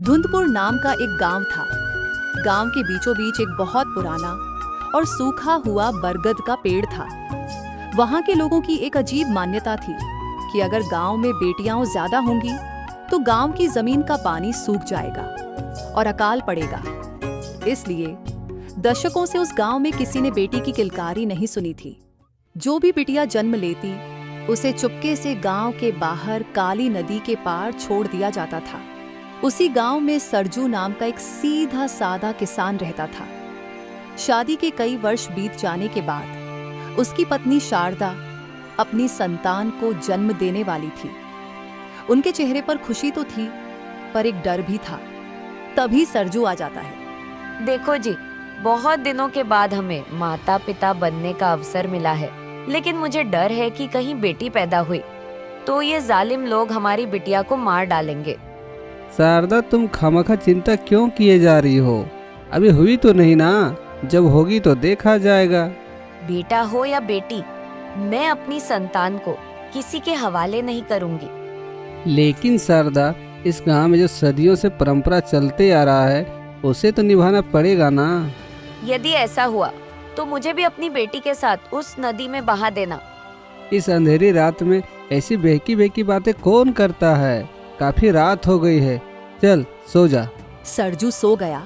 धुंधपुर नाम का एक गांव था। गांव के बीचों बीच एक बहुत पुराना और सूखा हुआ बरगद का पेड़ था। वहां के लोगों की एक अजीब मान्यता थी कि अगर गांव में बेटियां ज्यादा होंगी तो गांव की जमीन का पानी सूख जाएगा और अकाल पड़ेगा। इसलिए दशकों से उस गांव में किसी ने बेटी की किलकारी नहीं सुनी थी। जो भी बिटिया जन्म लेती उसे चुपके से गांव के बाहर काली नदी के पार छोड़ दिया जाता था। उसी गांव में सरजू नाम का एक सीधा सादा किसान रहता था। शादी के कई वर्ष बीत जाने के बाद उसकी पत्नी शारदा अपनी संतान को जन्म देने वाली थी। उनके चेहरे पर खुशी तो थी, पर एक डर भी था। तभी सरजू आ जाता है। देखो जी, बहुत दिनों के बाद हमें माता पिता बनने का अवसर मिला है, लेकिन मुझे डर है कि कहीं बेटी पैदा हुई तो ये जालिम लोग हमारी बिटिया को मार डालेंगे। शारदा, तुम खामखा चिंता क्यों किए जा रही हो? अभी हुई तो नहीं ना, जब होगी तो देखा जाएगा। बेटा हो या बेटी, मैं अपनी संतान को किसी के हवाले नहीं करूंगी। लेकिन शारदा, इस गांव में जो सदियों से परंपरा चलते आ रहा है उसे तो निभाना पड़ेगा ना। यदि ऐसा हुआ तो मुझे भी अपनी बेटी के साथ उस नदी में बहा देना। इस अंधेरी रात में ऐसी बहकी बहकी बातें कौन करता है? काफी रात हो गई है, चल सो जा। सरजू सो गया,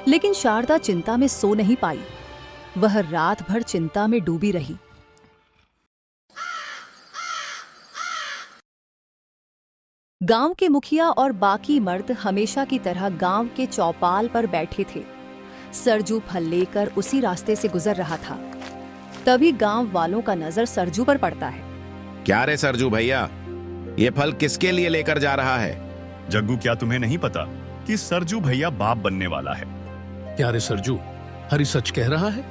लेकिन शारदा चिंता में सो नहीं पाई। वह रात भर चिंता में डूबी रही। गांव के मुखिया और बाकी मर्द हमेशा की तरह गांव के चौपाल पर बैठे थे। सरजू फल लेकर उसी रास्ते से गुजर रहा था। तभी गांव वालों का नजर सरजू पर पड़ता है। क्या रे सरजू भैया, ये फल किसके लिए लेकर जा रहा है? जग्गू, क्या तुम्हें नहीं पता कि सरजू भैया बाप बनने वाला है? क्या रे सरजू, हरी सच कह रहा है?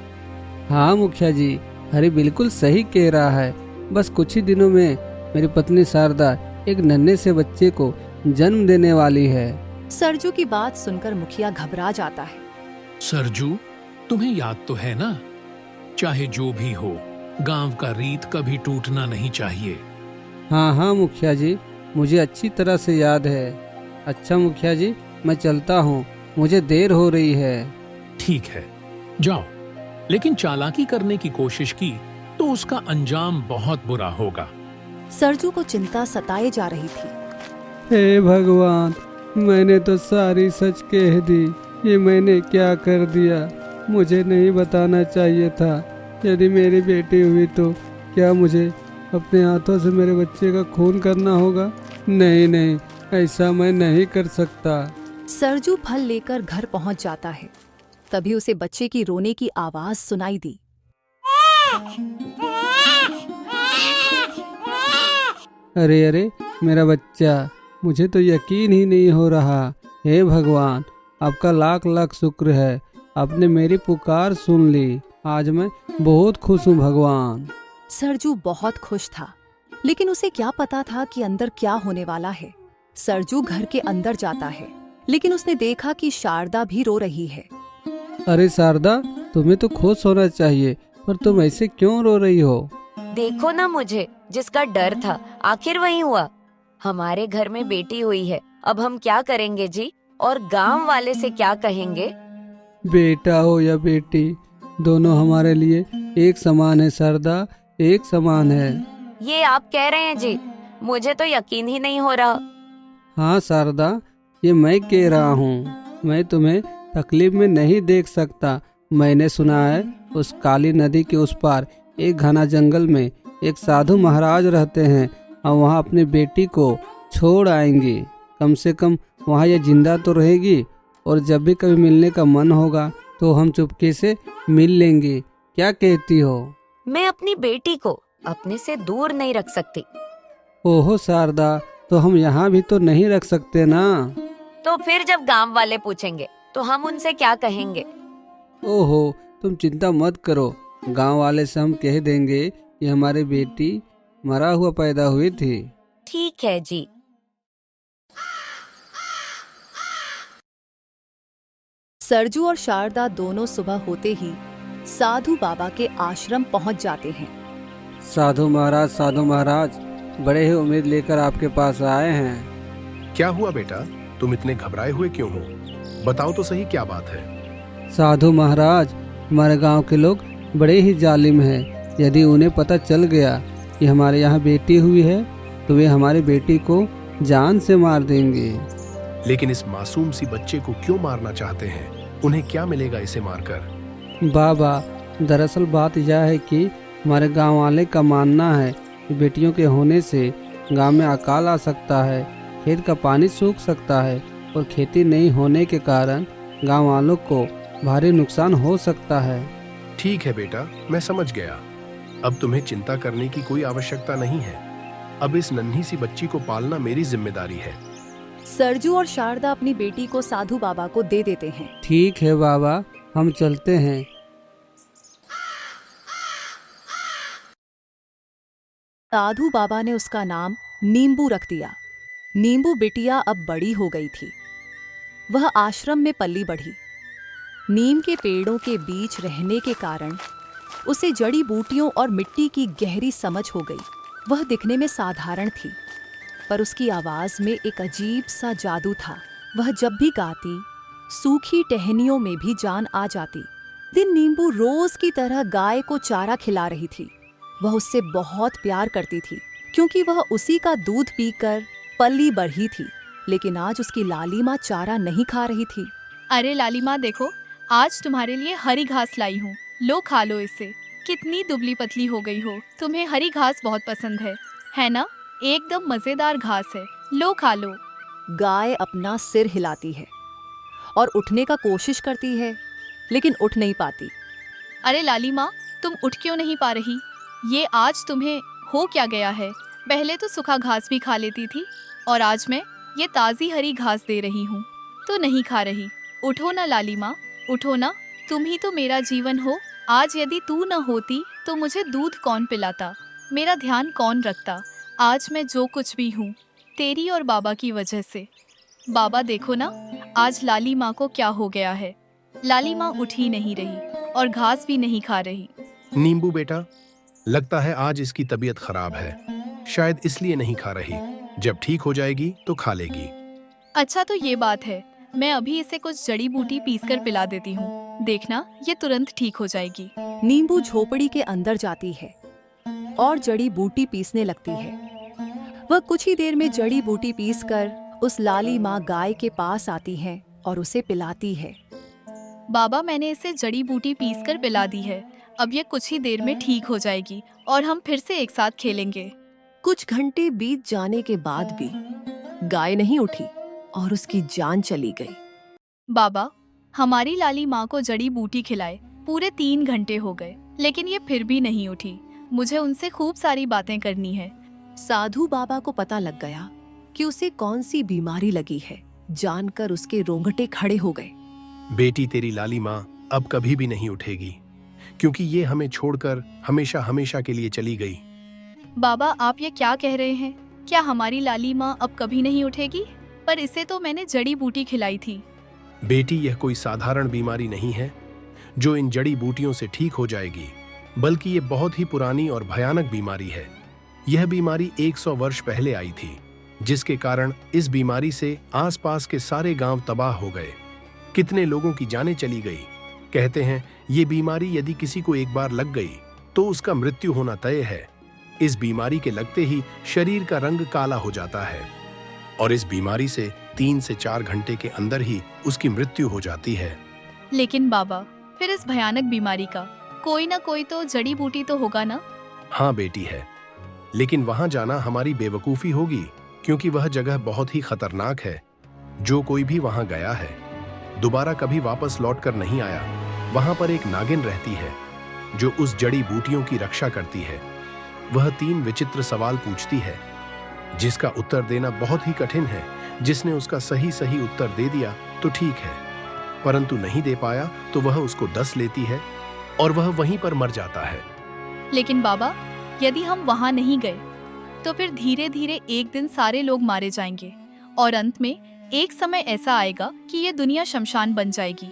हाँ मुखिया जी, हरी बिल्कुल सही कह रहा है। बस कुछ ही दिनों में मेरी पत्नी शारदा एक नन्हे से बच्चे को जन्म देने वाली है। सरजू की बात सुनकर मुखिया घबरा जाता है। सरजू, तुम्हें याद तो है ना, चाहे जो भी हो, गांव का रीत कभी टूटना नहीं चाहिए। हाँ हाँ मुखिया जी, मुझे अच्छी तरह से याद है। अच्छा मुखिया जी, मैं चलता हूँ, मुझे देर हो रही है। ठीक है, जाओ, लेकिन चालाकी करने की कोशिश की तो उसका अंजाम बहुत बुरा होगा। सरजू को चिंता सताए जा रही थी। हे भगवान, मैंने तो सारी सच कह दी। ये मैंने क्या कर दिया? मुझे नहीं बताना चाहिए था। यदि मेरी बेटी हुई तो क्या मुझे अपने हाथों से मेरे बच्चे का खून करना होगा? नहीं नहीं, ऐसा मैं नहीं कर सकता। सरजू फल लेकर घर पहुंच जाता है। तभी उसे बच्चे की रोने की आवाज सुनाई दी। अरे अरे, मेरा बच्चा, मुझे तो यकीन ही नहीं हो रहा। हे भगवान, आपका लाख लाख शुक्र है, आपने मेरी पुकार सुन ली। आज मैं बहुत खुश हूँ भगवान। सरजू बहुत खुश था, लेकिन उसे क्या पता था कि अंदर क्या होने वाला है। सरजू घर के अंदर जाता है, लेकिन उसने देखा कि शारदा भी रो रही है। अरे शारदा, तुम्हें तो खुश होना चाहिए, पर तुम ऐसे क्यों रो रही हो? देखो ना, मुझे जिसका डर था आखिर वही हुआ। हमारे घर में बेटी हुई है, अब हम क्या करेंगे जी? और गांव वाले से क्या कहेंगे? बेटा हो या बेटी, दोनों हमारे लिए एक समान है शारदा, एक समान है। ये आप कह रहे हैं जी? मुझे तो यकीन ही नहीं हो रहा। हाँ शारदा, ये मैं कह रहा हूँ। मैं तुम्हें तकलीफ में नहीं देख सकता। मैंने सुना है उस काली नदी के उस पार एक घना जंगल में एक साधु महाराज रहते हैं और वहाँ अपनी बेटी को छोड़ आएंगे। कम से कम वहाँ ये जिंदा तो रहेगी, और जब भी कभी मिलने का मन होगा तो हम चुपके से मिल लेंगे। क्या कहती हो? मैं अपनी बेटी को अपने से दूर नहीं रख सकती। ओहो शारदा, तो हम यहाँ भी तो नहीं रख सकते ना। तो फिर जब गांव वाले पूछेंगे तो हम उनसे क्या कहेंगे? ओहो, तुम चिंता मत करो, गांव वाले से हम कह देंगे कि हमारी बेटी मरा हुआ पैदा हुई थी। ठीक है जी। सरजू और शारदा दोनों सुबह होते ही साधु बाबा के आश्रम पहुंच जाते हैं। साधु महाराज, बड़े ही उम्मीद लेकर आपके पास आए हैं। क्या हुआ बेटा, तुम इतने घबराए हुए क्यों हो? बताओ तो सही, क्या बात है? साधु महाराज, हमारे गांव के लोग बड़े ही जालिम हैं। यदि उन्हें पता चल गया कि हमारे यहाँ बेटी हुई है तो वे हमारी बेटी को जान से मार देंगे। लेकिन इस मासूम सी बच्चे को क्यों मारना चाहते हैं? उन्हें क्या मिलेगा इसे मारकर? बाबा, दरअसल बात यह है कि हमारे गांव वाले का मानना है कि बेटियों के होने से गांव में अकाल आ सकता है, खेत का पानी सूख सकता है और खेती नहीं होने के कारण गांव वालों को भारी नुकसान हो सकता है। ठीक है बेटा, मैं समझ गया। अब तुम्हें चिंता करने की कोई आवश्यकता नहीं है। अब इस नन्ही सी बच्ची को पालना मेरी जिम्मेदारी है। सरजू और शारदा अपनी बेटी को साधु बाबा को दे देते हैं। ठीक है बाबा, हम चलते हैं। साधु बाबा ने उसका नाम नींबू रख दिया। नींबू बिटिया अब बड़ी हो गई थी। वह आश्रम में पली बढ़ी। नीम के पेड़ों के बीच रहने के कारण उसे जड़ी बूटियों और मिट्टी की गहरी समझ हो गई। वह दिखने में साधारण थी, पर उसकी आवाज में एक अजीब सा जादू था। वह जब भी गाती, सूखी टहनियों में भी जान आ जाती। दिन नींबू रोज की तरह गाय को चारा खिला रही थी। वह उससे बहुत प्यार करती थी, क्योंकि वह उसी का दूध पीकर पली बढ़ी थी। लेकिन आज उसकी लाली माँ चारा नहीं खा रही थी। अरे लाली माँ देखो, आज तुम्हारे लिए हरी घास लाई हूँ, लो खा लो इसे। कितनी दुबली पतली हो गई हो। तुम्हें हरी घास बहुत पसंद है ना? एकदम मजेदार घास है, लो खा लो। गाय अपना सिर हिलाती है और उठने का कोशिश करती है, लेकिन उठ नहीं पाती। अरे लाली माँ, तुम उठ क्यों नहीं पा रही? ये आज तुम्हें हो क्या गया है? पहले तो सूखा घास भी खा लेती थी और आज मैं ये ताज़ी हरी घास दे रही हूँ तो नहीं खा रही। उठो ना लाली माँ, उठो ना। तुम ही तो मेरा जीवन हो। आज यदि तू न होती तो मुझे दूध कौन पिलाता, मेरा ध्यान कौन रखता? आज मैं जो कुछ भी हूँ तेरी और बाबा की वजह से। बाबा देखो ना, आज लाली माँ को क्या हो गया है। लाली माँ उठ ही नहीं रही और घास भी नहीं खा रही। नींबू बेटा, लगता है आज इसकी तबीयत खराब है, शायद इसलिए नहीं खा रही। जब ठीक हो जाएगी तो खा लेगी। अच्छा तो ये बात है, मैं अभी इसे कुछ जड़ी बूटी पीसकर पिला देती हूँ। देखना, ये तुरंत ठीक हो जाएगी। नींबू झोपड़ी के अंदर जाती है और जड़ी बूटी पीसने लगती है। वह कुछ ही देर में जड़ी बूटी पीसकर उस लाली माँ गाय के पास आती है और उसे पिलाती है। बाबा, मैंने इसे जड़ी बूटी पीसकर पिला दी है। अब ये कुछ ही देर में ठीक हो जाएगी और हम फिर से एक साथ खेलेंगे। कुछ घंटे बीत जाने के बाद भी गाय नहीं उठी और उसकी जान चली गई। बाबा, हमारी लाली माँ को जड़ी बूटी खिलाए पूरे 3 घंटे हो गए, लेकिन ये फिर भी नहीं उठी। मुझे उनसे खूब सारी बातें करनी है। साधु बाबा को पता लग गया कि उसे कौन सी बीमारी लगी है। जानकर उसके रोंगटे खड़े हो गए। बेटी, तेरी लाली माँ अब कभी भी नहीं उठेगी, क्योंकि ये हमें छोड़कर हमेशा हमेशा के लिए चली गई। बाबा, आप ये क्या कह रहे हैं? क्या हमारी लाली माँ अब कभी नहीं उठेगी? पर इसे तो मैंने जड़ी बूटी खिलाई थी। बेटी, यह कोई साधारण बीमारी नहीं है जो इन जड़ी बूटियों से ठीक हो जाएगी, बल्कि ये बहुत ही पुरानी और भयानक बीमारी है। यह बीमारी 100 वर्ष पहले आई थी, जिसके कारण इस बीमारी से आसपास के सारे गांव तबाह हो गए। कितने लोगों की जानें चली गई। कहते हैं ये बीमारी यदि किसी को एक बार लग गई तो उसका मृत्यु होना तय है। इस बीमारी के लगते ही शरीर का रंग काला हो जाता है और इस बीमारी से 3 से 4 घंटे के अंदर ही उसकी मृत्यु हो जाती है। लेकिन बाबा, फिर इस भयानक बीमारी का कोई ना कोई तो जड़ी बूटी तो होगा ना? हाँ बेटी है, लेकिन वहां जाना हमारी बेवकूफी होगी, क्योंकि वह जगह बहुत ही खतरनाक है। जो कोई भी वहां गया है दोबारा कभी वापस लौटकर नहीं आया। वहां पर एक नागिन रहती है जो उस जड़ी बूटियों की रक्षा करती है। वह 3 विचित्र सवाल पूछती है, जिसका उत्तर देना बहुत ही कठिन है। जिसने उसका सही सही उत्तर दे दिया तो ठीक है, परंतु नहीं दे पाया तो वह उसको डस लेती है और वह वहीं पर मर जाता है। लेकिन बाबा, यदि हम वहां नहीं गए तो फिर धीरे धीरे एक दिन सारे लोग मारे जाएंगे और अंत में एक समय ऐसा आएगा कि ये दुनिया शमशान बन जाएगी।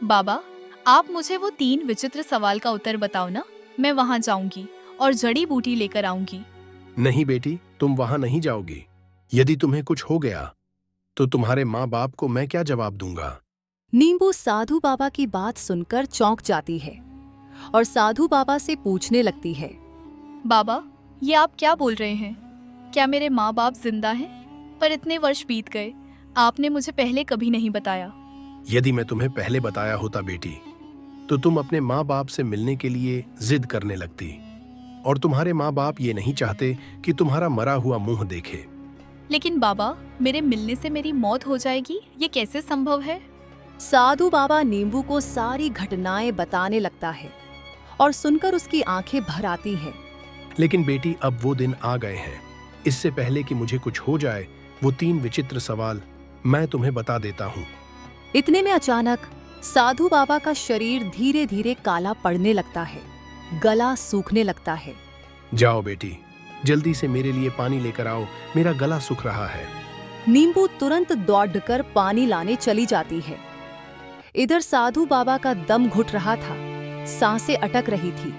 बाबा, आप मुझे वो 3 विचित्र सवाल का उत्तर बताओ ना। मैं वहां जाऊंगी और जड़ी बूटी लेकर आऊंगी। नहीं बेटी, तुम वहां नहीं जाओगी। यदि तुम्हें कुछ हो गया तो तुम्हारे माँ बाप को मैं क्या जवाब दूंगा? नींबू साधु बाबा की बात सुनकर चौंक जाती है और साधु बाबा से पूछने लगती है। बाबा, ये आप क्या बोल रहे हैं? क्या मेरे माँ बाप जिंदा हैं? पर इतने वर्ष बीत गए, आपने मुझे पहले कभी नहीं बताया। यदि मैं तुम्हें पहले बताया होता बेटी, तो तुम अपने माँ बाप से मिलने के लिए जिद करने लगती, और तुम्हारे माँ बाप ये नहीं चाहते कि तुम्हारा मरा हुआ मुंह देखे। लेकिन बाबा, मेरे मिलने से मेरी मौत हो जाएगी, ये कैसे संभव है? साधु बाबा नींबू को सारी घटनाएं बताने लगता है और सुनकर उसकी आंखें भर आती हैं। लेकिन बेटी, अब वो दिन आ गए हैं। इससे पहले कि मुझे कुछ हो जाए, वो 3 विचित्र सवाल मैं तुम्हें बता देता हूँ। इतने में अचानक साधु बाबा का शरीर धीरे धीरे काला पड़ने लगता है, गला सूखने लगता है। जाओ बेटी, जल्दी से मेरे लिए पानी लेकर आओ, मेरा गला सूख रहा है। नींबू तुरंत दौड़कर पानी लाने चली जाती है। इधर साधु बाबा का दम घुट रहा था, सांसें अटक रही थी।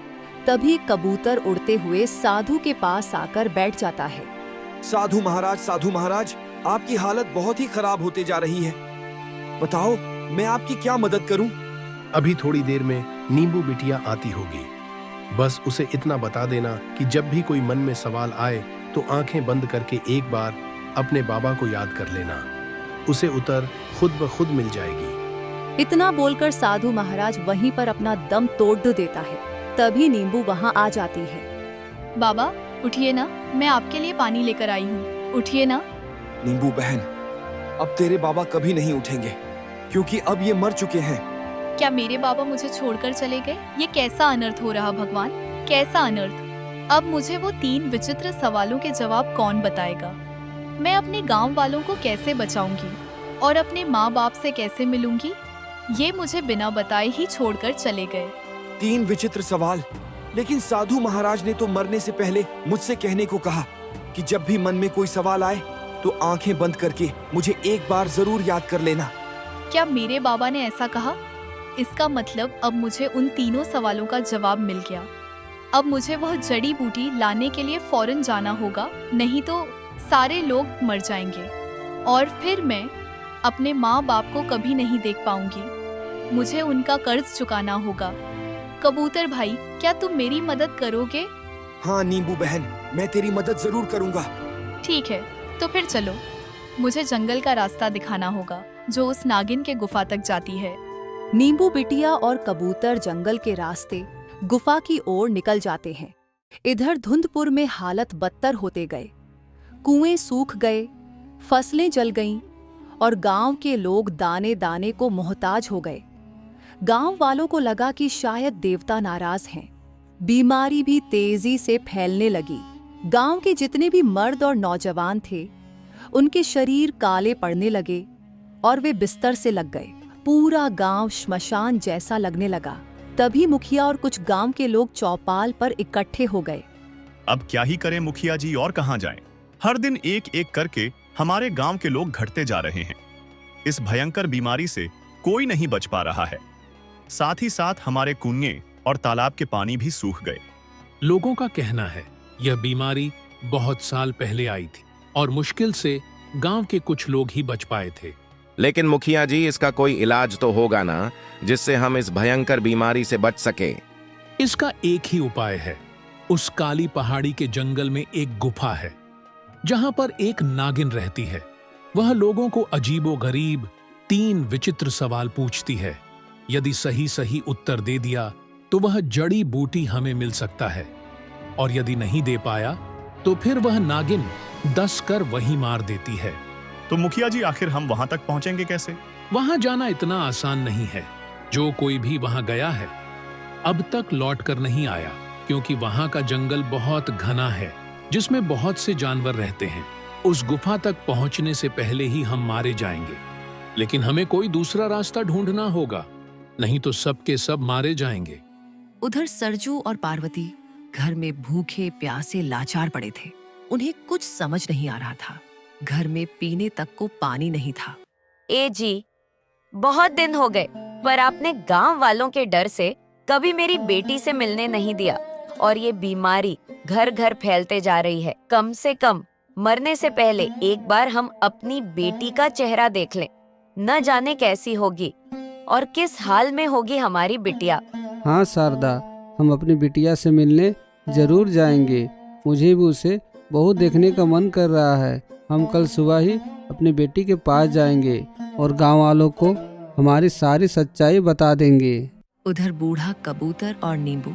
तभी कबूतर उड़ते हुए साधु के पास आकर बैठ जाता है। साधु महाराज, आपकी हालत बहुत ही खराब होते जा रही है। बताओ, मैं आपकी क्या मदद करूं? अभी थोड़ी देर में नींबू बिटिया आती होगी। बस उसे इतना बता देना कि जब भी कोई मन में सवाल आए तो आंखें बंद करके एक बार अपने बाबा को याद कर लेना। उसे उत्तर खुद ब खुद मिल जाएगी। इतना बोलकर साधु महाराज वहीं पर अपना दम तोड़ देता है। तभी नींबू वहां आ जाती है। बाबा, उठिए ना, मैं आपके लिए पानी लेकर आई हूँ। उठिए ना। नींबू बहन, अब तेरे बाबा कभी नहीं उठेंगे, क्योंकि अब ये मर चुके हैं। क्या मेरे बाबा मुझे छोड़कर चले गए? ये कैसा अनर्थ हो रहा भगवान, कैसा अनर्थ! अब मुझे वो 3 विचित्र सवालों के जवाब कौन बताएगा? मैं अपने गांव वालों को कैसे बचाऊंगी और अपने माँ बाप से कैसे मिलूंगी? ये मुझे बिना बताए ही छोड़कर चले गए। 3 विचित्र सवाल, लेकिन साधु महाराज ने तो मरने से पहले मुझसे कहने को कहा कि जब भी मन में कोई सवाल आए तो आंखें बंद करके मुझे एक बार जरूर याद कर लेना। क्या मेरे बाबा ने ऐसा कहा? इसका मतलब अब मुझे उन 3 सवालों का जवाब मिल गया। अब मुझे वह जड़ी बूटी लाने के लिए फौरन जाना होगा, नहीं तो सारे लोग मर जाएंगे और फिर मैं अपने माँ बाप को कभी नहीं देख पाऊंगी। मुझे उनका कर्ज चुकाना होगा। कबूतर भाई, क्या तुम मेरी मदद करोगे? हाँ नींबू बहन, मैं तेरी मदद जरूर करूंगा। ठीक है, तो फिर चलो। मुझे जंगल का रास्ता दिखाना होगा जो उस नागिन के गुफा तक जाती है। नींबू बिटिया और कबूतर जंगल के रास्ते गुफा की ओर निकल जाते हैं। इधर धुंधपुर में हालत बदतर होते गए। कुएं सूख गए, फसलें जल गईं और गांव के लोग दाने दाने को मोहताज हो गए। गांव वालों को लगा कि शायद देवता नाराज हैं। बीमारी भी तेजी से फैलने लगी। गांव के जितने भी मर्द और नौजवान थे, उनके शरीर काले पड़ने लगे और वे बिस्तर से लग गए। पूरा गांव श्मशान जैसा लगने लगा। तभी मुखिया और कुछ गांव के लोग चौपाल पर इकट्ठे हो गए। अब क्या ही करें मुखिया जी, और कहां जाएं? हर दिन एक एक करके हमारे गांव के लोग घटते जा रहे हैं। इस भयंकर बीमारी से कोई नहीं बच पा रहा है। साथ ही साथ हमारे कुएं और तालाब के पानी भी सूख गए। लोगों का कहना है यह बीमारी बहुत साल पहले आई थी और मुश्किल से गांव के कुछ लोग ही बच पाए थे। लेकिन मुखिया जी, इसका कोई इलाज तो होगा ना, जिससे हम इस भयंकर बीमारी से बच सके? इसका एक ही उपाय है। उस काली पहाड़ी के जंगल में एक गुफा है जहां पर एक नागिन रहती है। वह लोगों को अजीबोगरीब 3 विचित्र सवाल पूछती है। यदि सही सही उत्तर दे दिया तो वह जड़ी बूटी हमें मिल सकता है, और यदि नहीं दे पाया तो फिर वह नागिन 10 कर वहीं मार देती है। तो मुखिया जी, आखिर हम वहां तक पहुंचेंगे कैसे? वहां जाना इतना आसान नहीं है। जो कोई भी वहां गया है अब तक लौट कर नहीं आया, क्योंकि वहां का जंगल बहुत घना है जिसमें बहुत से जानवर रहते हैं। उस गुफा तक पहुंचने से पहले ही हम मारे जाएंगे। लेकिन हमें कोई दूसरा रास्ता ढूंढना होगा, नहीं तो सब के सब मारे जाएंगे। उधर सरजू और पार्वती घर में भूखे प्यासे लाचार पड़े थे। उन्हें कुछ समझ नहीं आ रहा था। घर में पीने तक को पानी नहीं था। ए जी, बहुत दिन हो गए, पर आपने गांव वालों के डर से कभी मेरी बेटी से मिलने नहीं दिया, और ये बीमारी घर घर फैलते जा रही है। कम से कम मरने से पहले एक बार हम अपनी बेटी का चेहरा देख लें। न जाने कैसी होगी और किस हाल में होगी हमारी बिटिया। हाँ शारदा, हम अपनी बिटिया से मिलने जरूर जाएंगे। मुझे भी उसे बहुत देखने का मन कर रहा है। हम कल सुबह ही अपनी बेटी के पास जाएंगे और गांव वालों को हमारी सारी सच्चाई बता देंगे। उधर बूढ़ा कबूतर और नींबू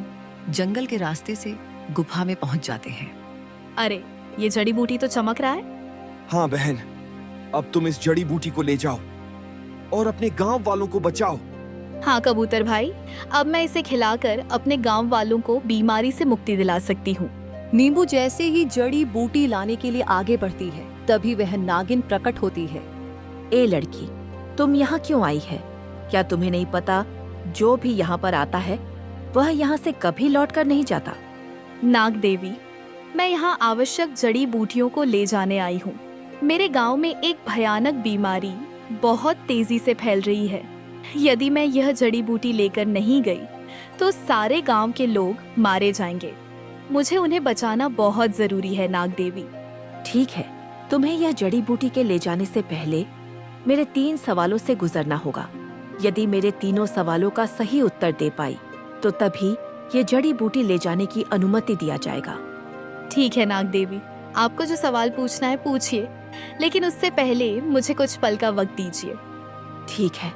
जंगल के रास्ते से गुफा में पहुंच जाते हैं। अरे, ये जड़ी बूटी तो चमक रहा है। हाँ बहन, अब तुम इस जड़ी बूटी को ले जाओ और अपने गांव वालों को बचाओ। हाँ कबूतर भाई, अब मैं इसे खिलाकर अपने गांव वालों को बीमारी से मुक्ति दिला सकती हूँ। नींबू जैसे ही जड़ी बूटी लाने के लिए आगे बढ़ती है, तभी वह नागिन प्रकट होती है। ए लड़की, तुम यहाँ क्यों आई है? क्या तुम्हें नहीं पता जो भी यहाँ पर आता है वह यहाँ से कभी लौट कर नहीं जाता? नाग देवी, मैं यहाँ आवश्यक जड़ी बूटियों को ले जाने आई हूँ। मेरे गांव में एक भयानक बीमारी बहुत तेजी से फैल रही है। यदि मैं यह जड़ी बूटी लेकर नहीं गई तो सारे गांव के लोग मारे जाएंगे। मुझे उन्हें बचाना बहुत जरूरी है नाग देवी। ठीक है, तुम्हें यह जड़ी बूटी के ले जाने से पहले मेरे 3 सवालों से गुजरना होगा। यदि मेरे तीनों सवालों का सही उत्तर दे पाई तो तभी ये जड़ी बूटी ले जाने की अनुमति दिया जाएगा। ठीक है नाग देवी, आपको जो सवाल पूछना है पूछिए, लेकिन उससे पहले मुझे कुछ पल का वक्त दीजिए। ठीक है,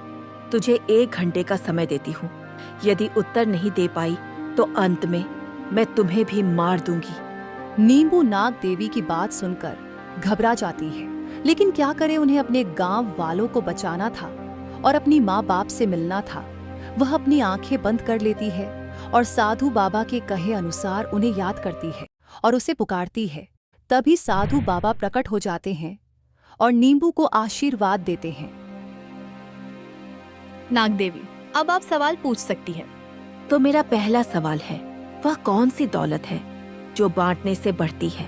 तुझे 1 घंटे का समय देती हूँ। यदि उत्तर नहीं दे पाई तो अंत में मैं तुम्हें भी मार दूंगी। नींबू नाग देवी की बात सुनकर घबरा जाती है, लेकिन क्या करे, उन्हें अपने गांव वालों को बचाना था और अपनी माँ बाप से मिलना था। वह अपनी आंखें बंद कर लेती है और साधु बाबा के कहे अनुसार उन्हें याद करती है और उसे पुकारती है। तभी साधु बाबा प्रकट हो जाते हैं और नींबू को आशीर्वाद देते हैं। नाग देवी, अब आप सवाल पूछ सकती हैं। तो मेरा पहला सवाल है, वह कौन सी दौलत है जो बांटने से बढ़ती है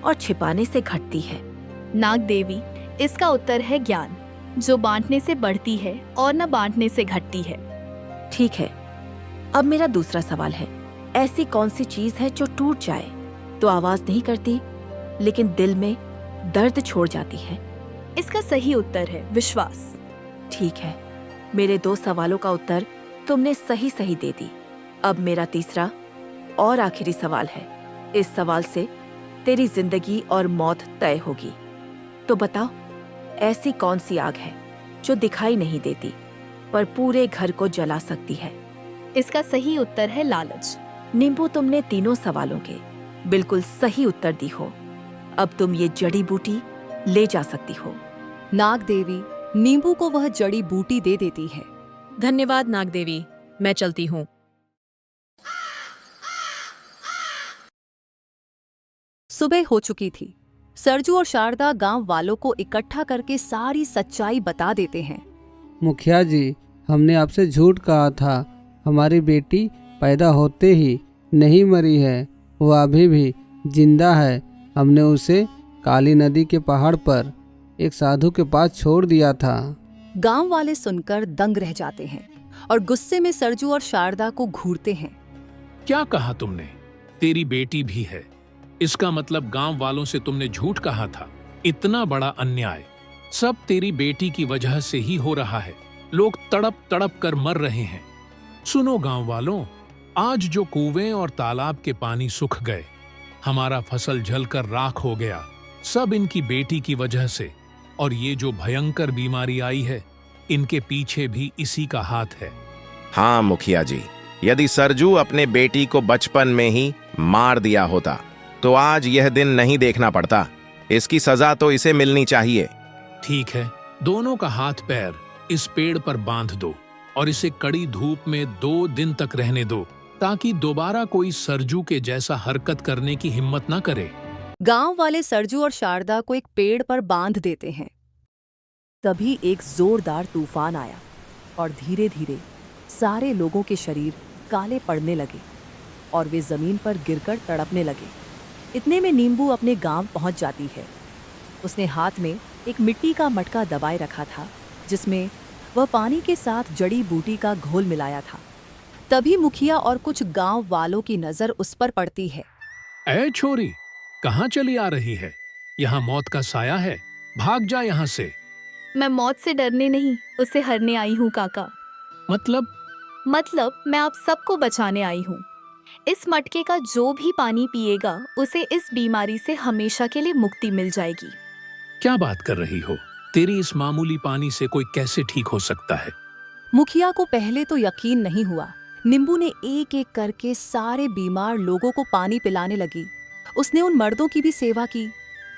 और छिपाने से घटती है? नाग देवी, इसका उत्तर है ज्ञान, जो बांटने से बढ़ती है और न बांटने से घटती है। ठीक है, अब मेरा दूसरा सवाल है, ऐसी कौन सी चीज है जो टूट जाए तो आवाज नहीं करती लेकिन दिल में दर्द छोड़ जाती है? इसका सही उत्तर है विश्वास। ठीक है, मेरे 2 सवालों का उत्तर तुमने सही सही दे दी। अब मेरा तीसरा और आखिरी सवाल है। इस सवाल से तेरी जिंदगी और मौत तय होगी। तो बताओ, ऐसी कौन सी आग है जो दिखाई नहीं देती पर पूरे घर को जला सकती है? इसका सही उत्तर है लालच। नींबू, तुमने तीनों सवालों के बिल्कुल सही उत्तर दी हो। अब तुम ये जड़ी बूटी ले जा सकती हो। नाग देवी नींबू को वह जड़ी बूटी दे देती है। धन्यवाद नाग देवी, मैं चलती हूँ। सुबह हो चुकी थी। सरजू और शारदा गांव वालों को इकट्ठा करके सारी सच्चाई बता देते हैं। मुखिया जी, हमने आपसे झूठ कहा था। हमारी बेटी पैदा होते ही नहीं मरी है, वह अभी भी जिंदा है। हमने उसे काली नदी के पहाड़ पर एक साधु के पास छोड़ दिया था। गांव वाले सुनकर दंग रह जाते हैं और गुस्से में सरजू और शारदा को घूरते हैं। क्या कहा तुमने? तेरी बेटी भी है, इसका मतलब गांव वालों से तुमने झूठ कहा था। इतना बड़ा अन्याय सब तेरी बेटी की वजह से ही हो रहा है। लोग तड़प तड़प कर मर रहे हैं। सुनो गांव वालों, आज जो कुएं और तालाब के पानी सूख गए, हमारा फसल जलकर राख हो गया, सब इनकी बेटी की वजह से। और ये जो भयंकर बीमारी आई है, इनके पीछे भी इसी का हाथ है। हाँ मुखिया जी, यदि सरजू अपने बेटी को बचपन में ही मार दिया होता तो आज यह दिन नहीं देखना पड़ता। इसकी सजा तो इसे मिलनी चाहिए। ठीक है, दोनों का हाथ पैर इस पेड़ पर बांध दो और इसे कड़ी धूप में 2 दिन तक रहने दो, ताकि दोबारा कोई सरजू के जैसा हरकत करने की हिम्मत ना करे। गांव वाले सरजू और शारदा को एक पेड़ पर बांध देते हैं। तभी एक जोरदार तूफान आया और धीरे धीरे सारे लोगों के शरीर काले पड़ने लगे और वे जमीन पर गिरकर तड़पने लगे। इतने में नींबू अपने गांव पहुंच जाती है। उसने हाथ में एक मिट्टी का मटका दबाए रखा था, जिसमें वह पानी के साथ जड़ी बूटी का घोल मिलाया था। तभी मुखिया और कुछ गांव वालों की नजर उस पर पड़ती है। ऐ छोरी, कहाँ चली आ रही है? यहाँ मौत का साया है, भाग जा यहाँ से। मैं मौत से डरने नहीं, उसे हरने आई हूँ काका। मतलब मैं आप सबको बचाने आई हूँ। इस मटके का जो भी पानी पिएगा उसे इस बीमारी से हमेशा के लिए मुक्ति मिल जाएगी। क्या बात कर रही हो? तेरी इस मामूली पानी से कोई कैसे ठीक हो सकता है? मुखिया को पहले तो यकीन नहीं हुआ। नींबू ने एक एक करके सारे बीमार लोगों को पानी पिलाने लगी। उसने उन मर्दों की भी सेवा की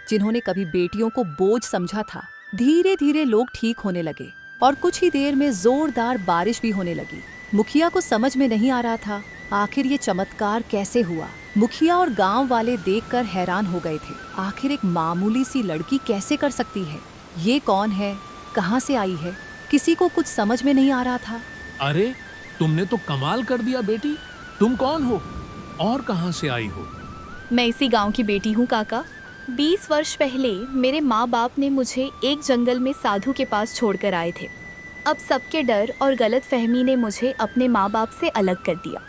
जिन्होंने कभी बेटियों को बोझ समझा था। धीरे धीरे लोग ठीक होने लगे और कुछ ही देर में जोरदार बारिश भी होने लगी। मुखिया को समझ में नहीं आ रहा था आखिर ये चमत्कार कैसे हुआ। मुखिया और गांव वाले देखकर हैरान हो गए थे। आखिर एक मामूली सी लड़की कैसे कर सकती है? ये कौन है, कहाँ से आई है? किसी को कुछ समझ में नहीं आ रहा था। अरे तुमने तो कमाल कर दिया बेटी। तुम कौन हो और कहाँ से आई हो? मैं इसी गांव की बेटी हूँ काका। 20 वर्ष पहले मेरे माँ बाप ने मुझे एक जंगल में साधु के पास छोड़कर आए थे। अब सबके डर और गलत फहमी ने मुझे अपने माँ बाप से अलग कर दिया।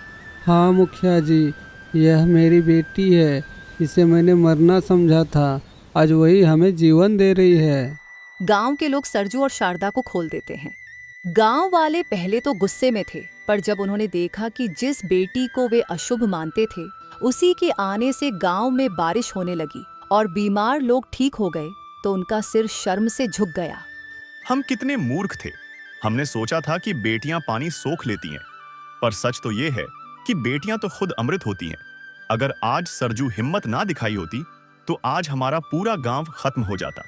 हाँ मुखिया जी, यह मेरी बेटी है। इसे मैंने मरना समझा था, आज वही हमें जीवन दे रही है। गांव के लोग सरजू और शारदा को खोल देते हैं। गांव वाले पहले तो गुस्से में थे, पर जब उन्होंने देखा कि जिस बेटी को वे अशुभ मानते थे उसी के आने से गांव में बारिश होने लगी और बीमार लोग ठीक हो गए, तो उनका सिर शर्म से झुक गया। हम कितने मूर्ख थे। हमने सोचा था कि बेटियां पानी सोख लेती हैं, पर सच तो ये है कि बेटियां तो खुद अमृत होती हैं। अगर आज सरजू हिम्मत ना दिखाई होती तो आज हमारा पूरा गांव खत्म हो जाता।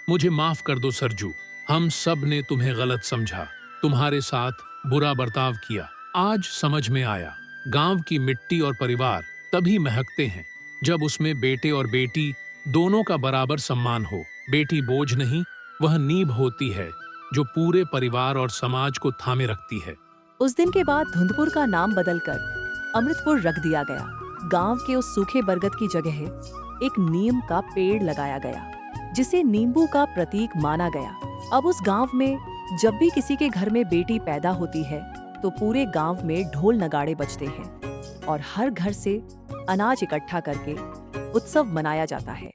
मुझे माफ कर दो सरजू, हम सब ने तुम्हें गलत समझा, तुम्हारे साथ बुरा बर्ताव किया। आज समझ में आया, गांव की मिट्टी और परिवार तभी महकते हैं जब उसमें बेटे और बेटी दोनों का बराबर सम्मान हो। बेटी बोझ नहीं, वह नींव होती है जो पूरे परिवार और समाज को थामे रखती है। उस दिन के बाद धुंधपुर का नाम बदलकर अमृतपुर रख दिया गया। गांव के उस सूखे बरगद की जगह एक नीम का पेड़ लगाया गया, जिसे नींबू का प्रतीक माना गया। अब उस गांव में जब भी किसी के घर में बेटी पैदा होती है तो पूरे गांव में ढोल नगाड़े बजते हैं और हर घर से अनाज इकट्ठा करके उत्सव मनाया जाता है।